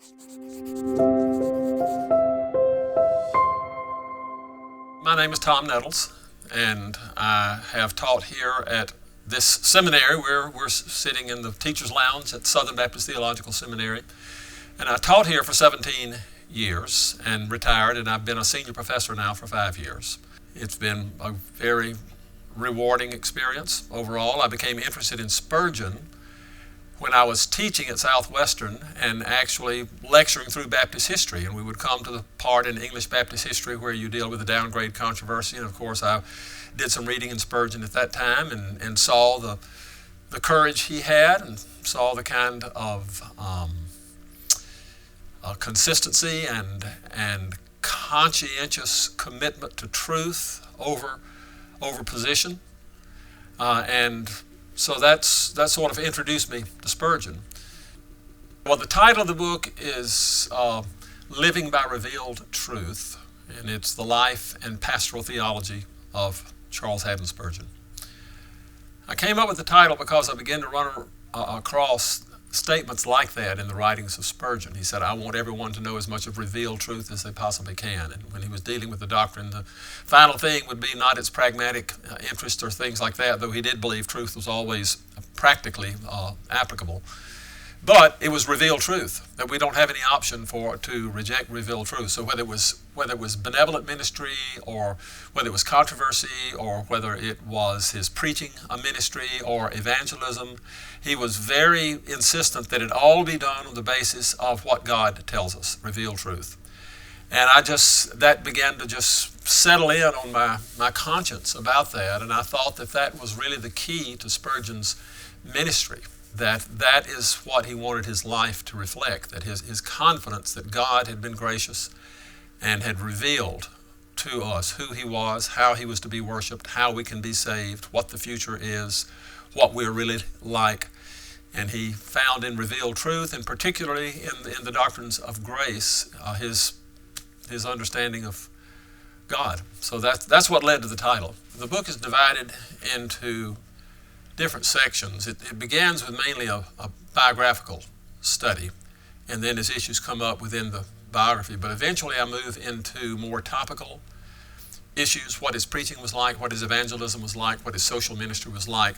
My name is Tom Nettles, and I have taught here at this seminary where we're sitting in the teacher's lounge at Southern Baptist Theological Seminary. And I taught here for 17 years and retired, and I've been a senior professor now for 5 years. It's been a very rewarding experience overall. I became interested in Spurgeon when I was teaching at Southwestern and actually lecturing through Baptist history. And we would come to the part in English Baptist history where you deal with the downgrade controversy. And of course, I did some reading in Spurgeon at that time and saw the courage he had and saw the kind of consistency and conscientious commitment to truth over position. And so that's sort of introduced me to Spurgeon. Well, the title of the book is Living by Revealed Truth, and it's the life and pastoral theology of Charles Haddon Spurgeon. I came up with the title because I began to run across statements like that in the writings of Spurgeon. He said, I want everyone to know as much of revealed truth as they possibly can. And when he was dealing with the doctrine, the final thing would be not its pragmatic interest or things like that, though he did believe truth was always practically applicable. But it was revealed truth, that we don't have any option to reject revealed truth. So whether it was benevolent ministry, or whether it was controversy, or whether it was his preaching a ministry or evangelism, he was very insistent that it all be done on the basis of what God tells us, revealed truth. And that began to just settle in on my conscience about that, and I thought that was really the key to Spurgeon's ministry. That is what he wanted his life to reflect, that his confidence that God had been gracious and had revealed to us who he was, how he was to be worshiped, how we can be saved, what the future is, what we're really like. And he found in revealed truth, and particularly in the doctrines of grace, his understanding of God. So that's what led to the title. The book is divided into different sections. It begins with mainly a biographical study, and then as issues come up within the biography. But eventually I move into more topical issues, what his preaching was like, what his evangelism was like, what his social ministry was like.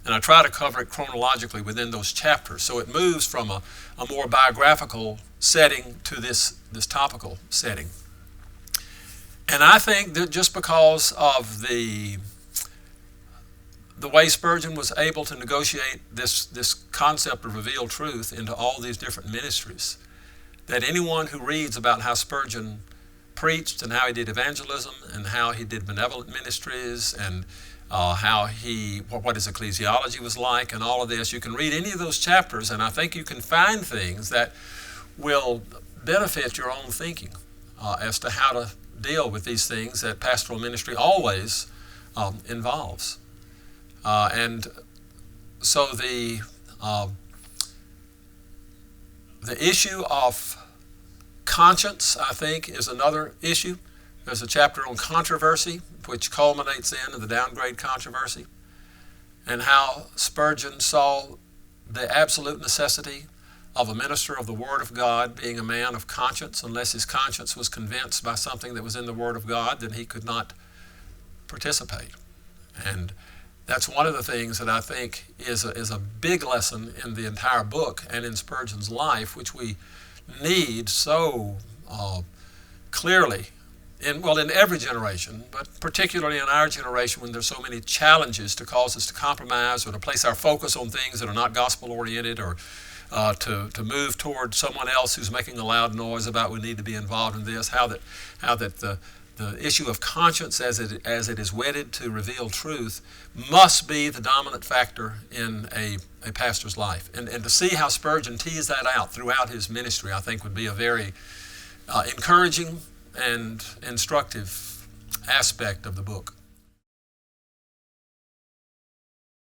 And I try to cover it chronologically within those chapters. So it moves from a more biographical setting to this topical setting. And I think that just because of the way Spurgeon was able to negotiate this concept of revealed truth into all these different ministries, that anyone who reads about how Spurgeon preached and how he did evangelism and how he did benevolent ministries and what his ecclesiology was like and all of this, you can read any of those chapters, and I think you can find things that will benefit your own thinking as to how to deal with these things that pastoral ministry always involves. And so the issue of conscience, I think, is another issue. There's a chapter on controversy, which culminates in the downgrade controversy, and how Spurgeon saw the absolute necessity of a minister of the Word of God being a man of conscience. Unless his conscience was convinced by something that was in the Word of God, then he could not participate. And that's one of the things that I think is a big lesson in the entire book and in Spurgeon's life, which we need so clearly in every generation, but particularly in our generation when there's so many challenges to cause us to compromise or to place our focus on things that are not gospel-oriented, or to move toward someone else who's making a loud noise about we need to be involved in this, how that the issue of conscience as it is wedded to revealed truth must be the dominant factor in a pastor's life. And to see how Spurgeon teased that out throughout his ministry, I think would be a very encouraging and instructive aspect of the book.